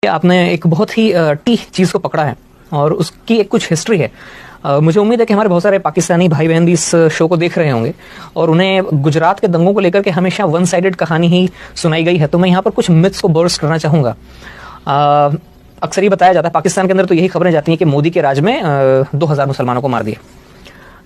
आपने एक बहुत ही टी चीज को पकड़ा है और उसकी एक कुछ हिस्ट्री है। मुझे उम्मीद है कि हमारे बहुत सारे पाकिस्तानी भाई बहन भी इस शो को देख रहे होंगे और उन्हें गुजरात के दंगों को लेकर के हमेशा वन साइडेड कहानी ही सुनाई गई है। तो मैं यहाँ पर कुछ मिथ्स को बर्स्ट करना चाहूंगा। अक्सर ही बताया जाता है पाकिस्तान के अंदर, तो यही खबरें जाती हैं कि मोदी के राज में 2000 मुसलमानों को मार दिया,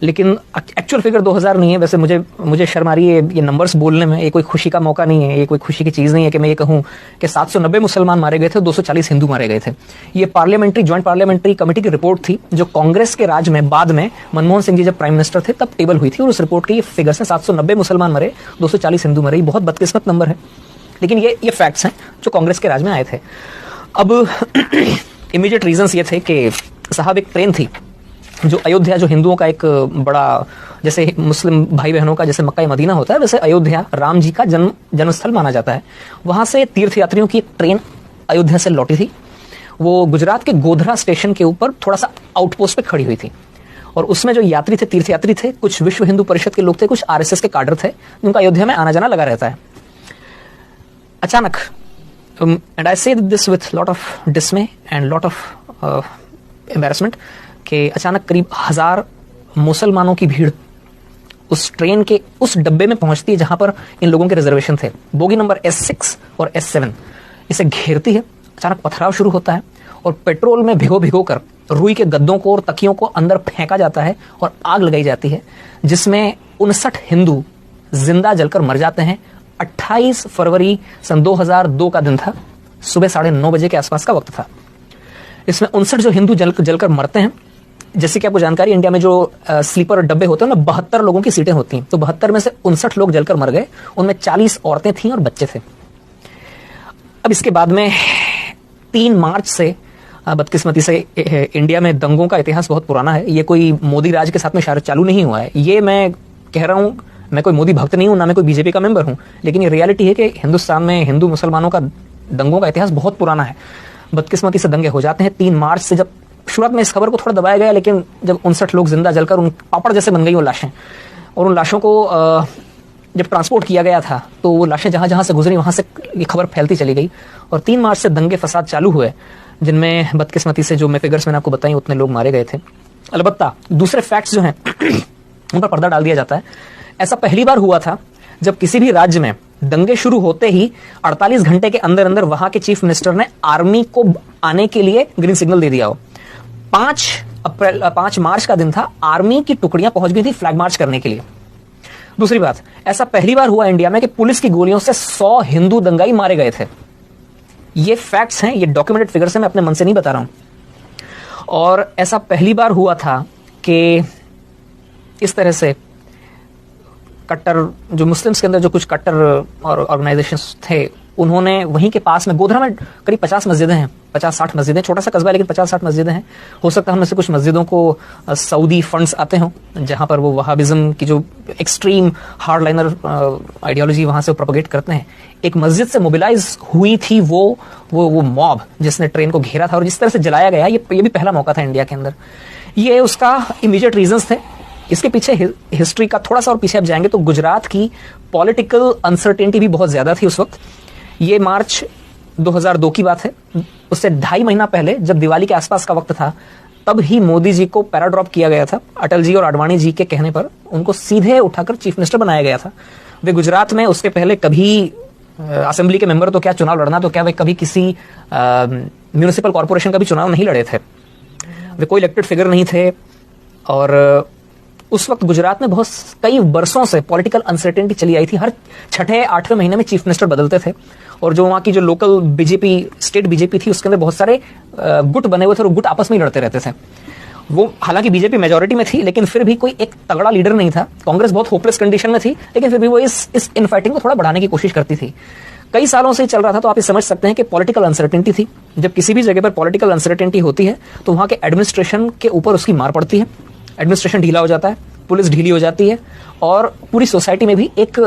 लेकिन एक्चुअल फिगर 2000 नहीं है। वैसे मुझे शर्म आ रही है ये नंबर्स बोलने में, ये कोई खुशी का मौका नहीं है, ये कोई खुशी की चीज नहीं है कि मैं ये कहूं कि 790 मुसलमान मारे गए थे, 240 हिंदू मारे गए थे। ये ज्वाइंट पार्लियामेंट्री कमेटी की रिपोर्ट थी जो कांग्रेस के राज में बाद में मनमोहन सिंह जी जब प्राइम मिनिस्टर थे तब टेबल हुई थी और उस रिपोर्ट के ये फिगर्स हैं। 790 मुसलमान मरे, 240 हिंदू मरे। बहुत बदकिस्मत नंबर है, लेकिन ये फैक्ट्स हैं जो कांग्रेस के राज में आए थे। अब इमीडिएट रीजंस ये थे कि साहब एक ट्रेन थी जो अयोध्या, जो हिंदुओं का एक बड़ा, जैसे मुस्लिम भाई बहनों का जैसे मक्का मदीना होता है, वैसे अयोध्या राम जी का जन्मस्थल माना जाता है। वहां से तीर्थयात्रियों की एक ट्रेन अयोध्या से लौटी थी। वो गुजरात के गोधरा स्टेशन के ऊपर थोड़ा सा आउटपोस्ट पे खड़ी हुई थी और उसमें जो यात्री थे, तीर्थयात्री थे, कुछ विश्व हिंदू परिषद के लोग थे, कुछ आरएसएस के काडर थे, जिनका अयोध्या में आना जाना लगा रहता है। अचानक, एंड आई से this with lot of डिसमे and lot of embarrassment, कि अचानक करीब 1000 मुसलमानों की भीड़ उस ट्रेन के उस डब्बे में पहुंचती है जहां पर इन लोगों के रिजर्वेशन थे। बोगी नंबर S6 और S7 इसे घेरती है। अचानक पथराव शुरू होता है और पेट्रोल में भिगो कर रुई के गद्दों को और तकियों को अंदर फेंका जाता है और आग लगाई जाती है, जिसमें 59 हिंदू जिंदा जलकर मर जाते हैं। 28 फरवरी सन 2002 का दिन था, सुबह 9:30 बजे के आसपास का वक्त था। इसमें 59 जो हिंदू जलकर मरते हैं। जैसे कि आपको जानकारी, इंडिया में जो स्लीपर डब्बे होते हैं ना, 72 लोगों की सीटें होती हैं, तो 72 में से 59 लोग जलकर मर गए। उनमें 40 औरतें थीं और बच्चे थे। अब इसके बाद में 3 मार्च से बदकिस्मती से इंडिया में दंगों का इतिहास बहुत पुराना है। ये कोई मोदी राज के साथ में शायद चालू नहीं हुआ है। ये मैं कह रहा हूं, मैं कोई मोदी भक्त नहीं हूं, ना मैं कोई बीजेपी का मेंबर हूं, लेकिन ये रियलिटी है कि हिंदुस्तान में हिंदू मुसलमानों का दंगों का इतिहास बहुत पुराना है। बदकिस्मती से दंगे हो जाते हैं 3 मार्च से। जब शुरुआत में इस खबर को थोड़ा दबाया गया, लेकिन जब 59 लोग जिंदा जलकर उन पापड़ जैसे बन गई वो लाशें, और उन लाशों को जब ट्रांसपोर्ट किया गया था तो वो लाशें जहां जहां से गुजरी वहां से ये खबर फैलती चली गई और 3 मार्च से दंगे फसाद चालू हुए, जिनमें बदकिस्मती से जो मैं फिगर्स मैंने आपको बताई उतने लोग मारे गए थे। अलबत्ता दूसरे फैक्ट्स जो हैं उन पर पर्दा डाल दिया जाता है। ऐसा पहली बार हुआ था जब किसी भी राज्य में दंगे शुरू होते ही 48 घंटे के अंदर अंदर वहां के चीफ मिनिस्टर ने आर्मी को आने के लिए ग्रीन सिग्नल दे दिया हो। 5 मार्च का दिन था, आर्मी की टुकड़ियां पहुंच गई थी फ्लैग मार्च करने के लिए। दूसरी बात, ऐसा पहली बार हुआ इंडिया में कि पुलिस की गोलियों से 100 हिंदू दंगाई मारे गए थे। ये फैक्ट्स हैं, ये डॉक्यूमेंटेड फिगर्स हैं, मैं अपने मन से नहीं बता रहा हूं। और ऐसा पहली बार हुआ था कि इस तरह से कट्टर, जो मुस्लिम्स के अंदर जो कुछ कट्टर और ऑर्गेनाइजेशंस थे, उन्होंने वहीं के पास में गोधरा में करीब 50 मस्जिदें हैं, 50-60 मस्जिदें, छोटा सा कस्बा है लेकिन 50-60 मस्जिदें हैं। हो सकता है हम से कुछ मस्जिदों को सऊदी फंड्स आते हों, जहां पर वो वहाबिज्म की जो एक्सट्रीम हार्डलाइनर आइडियोलॉजी वहां से प्रोपेगेट करते हैं। एक मस्जिद से मोबिलाइज हुई थी वो मॉब जिसने ट्रेन को घेरा था और जिस तरह से जलाया गया, ये भी पहला मौका था इंडिया के अंदर। ये उसका इमीडिएट रीजंस थे। इसके पीछे हिस्ट्री का थोड़ा सा और पीछे आप जाएंगे तो गुजरात की पॉलिटिकल अनसर्टेनिटी भी बहुत ज्यादा थी उस वक्त। ये मार्च 2002 की बात है। उससे 2.5 महीना पहले जब दिवाली के आसपास का वक्त था, तब ही मोदी जी को पैराड्रॉप किया गया था। अटल जी और आडवाणी जी के कहने पर उनको सीधे उठाकर चीफ मिनिस्टर बनाया गया था। वे गुजरात में उसके पहले कभी असेंबली के मेंबर तो क्या, चुनाव लड़ना तो क्या, वे कभी किसी म्यूनिसिपल कॉर्पोरेशन का भी चुनाव नहीं लड़े थे। वे कोई इलेक्टेड फिगर नहीं थे। और उस वक्त गुजरात में बहुत कई बरसों से पॉलिटिकल अनसर्टेनिटी चली आई थी। हर 6-8वें महीने में चीफ मिनिस्टर बदलते थे और जो वहां की जो लोकल बीजेपी, स्टेट बीजेपी थी, उसके अंदर बहुत सारे गुट बने हुए थे और गुट आपस में ही लड़ते रहते थे। वो हालांकि बीजेपी मेजोरिटी में थी, लेकिन फिर भी कोई एक तगड़ा लीडर नहीं था। कांग्रेस बहुत होपलेस कंडीशन में थी, लेकिन फिर भी वो इस इनफाइटिंग को थोड़ा बढ़ाने की कोशिश करती थी। कई सालों से चल रहा था, तो आप ये समझ सकते हैं कि पॉलिटिकल अनसर्टेनिटी थी। जब किसी भी जगह पर पॉलिटिकल अनसर्टेनिटी होती है तो वहां के एडमिनिस्ट्रेशन के ऊपर उसकी मार पड़ती है। एडमिनिस्ट्रेशन ढीला हो जाता है, पुलिस ढीली हो जाती है और पूरी सोसाइटी में भी एक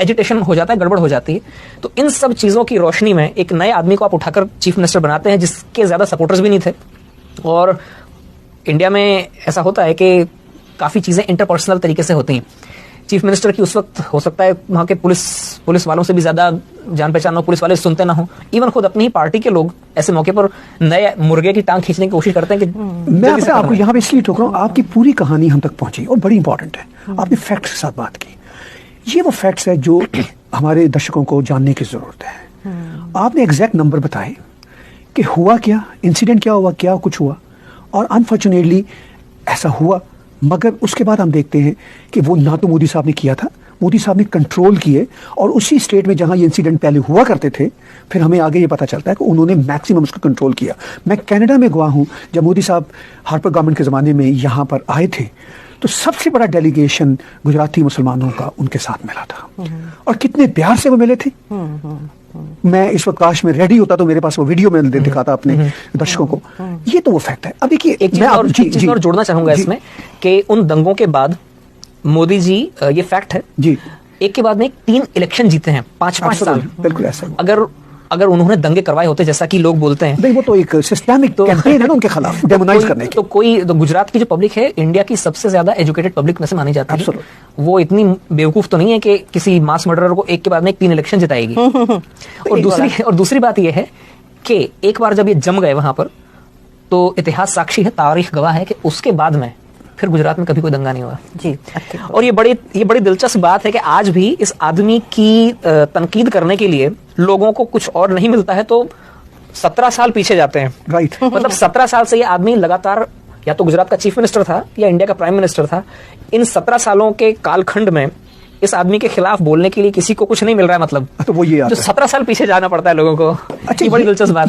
एजिटेशन हो जाता है, गड़बड़ हो जाती है। तो इन सब चीजों की रोशनी में एक नए आदमी को आप उठाकर चीफ मिनिस्टर बनाते हैं जिसके ज्यादा सपोर्टर्स भी नहीं थे। और इंडिया में ऐसा होता है कि काफी चीजें इंटरपर्सनल तरीके से होती हैं। चीफ मिनिस्टर की उस वक्त हो सकता है वहां के पुलिस वालों से भी ज्यादा जान पहचान हो, पुलिस वाले सुनते ना हो, इवन खुद अपनी ही पार्टी के लोग ऐसे मौके पर नए मुर्गे की टांग खींचने की कोशिश करते हैं कि मैं आपको यहाँ पे इसलिए टोक रहा हूँ, आपकी पूरी कहानी हम तक पहुंची और बड़ी इंपॉर्टेंट है। आपने फैक्ट्स के साथ बात की, ये वो फैक्ट्स है जो हमारे दर्शकों को जानने की जरूरत है। आपने एग्जैक्ट नंबर बताए कि हुआ क्या, इंसिडेंट क्या हुआ, क्या कुछ हुआ, और अनफॉर्चुनेटली ऐसा हुआ। मगर उसके बाद हम देखते हैं कि वो ना तो मोदी साहब ने किया था, मोदी साहब ने कंट्रोल किए, और उसी स्टेट में जहां ये इंसिडेंट पहले हुआ करते थे, फिर हमें आगे ये पता चलता है कि उन्होंने मैक्सिमम उसको कंट्रोल किया। मैं कनाडा में गवाह हूं, जब मोदी साहब हार्पर गवर्नमेंट के ज़माने में यहाँ पर आए थे तो सबसे बड़ा डेलीगेशन गुजराती मुसलमानों का उनके साथ मिला था, और कितने प्यार से वो मिले थे। मैं इस वक्त काश में रेडी होता तो मेरे पास वो वीडियो में दिखाता अपने दर्शकों को। ये तो वो फैक्ट है। अब देखिए, एक चीज और जोड़ना चाहूंगा इसमें कि उन दंगों के बाद मोदी जी, ये फैक्ट है जी, एक के बाद में 3 इलेक्शन जीते हैं 5-5 साल। बिल्कुल ऐसा। अगर उन्होंने दंगे करवाए होते जैसा कि लोग बोलते हैं, नहीं, वो तो एक सिस्टेमिक कैंपेन है ना उनके खिलाफ, डेमोनाइज करने की। तो गुजरात की जो पब्लिक है इंडिया की सबसे ज्यादा एजुकेटेड पब्लिक में से मानी जाती है। वो इतनी बेवकूफ तो नहीं है कि किसी मास मर्डरर को एक के बाद में 3 इलेक्शन जिताएगी। और दूसरी बात यह है कि एक बार जब ये जम गए वहां पर, तो इतिहास साक्षी है, तारीख गवाह है कि उसके बाद में फिर गुजरात में कभी कोई दंगा नहीं हुआ जी। और ये बड़ी दिलचस्प बात है कि आज भी इस आदमी की तनकीद करने के लिए लोगों को कुछ और नहीं मिलता है तो 17 साल पीछे जाते हैं। राइट। मतलब 17 साल से ये आदमी लगातार या तो गुजरात का चीफ मिनिस्टर था या इंडिया का प्राइम मिनिस्टर था। इन 17 सालों के कालखंड में इस आदमी के खिलाफ बोलने के लिए किसी को कुछ नहीं मिल रहा है। मतलब तो वो ये जो 17 साल पीछे जाना पड़ता है लोगों को। अच्छा, ये बड़ी दिलचस्प बात है।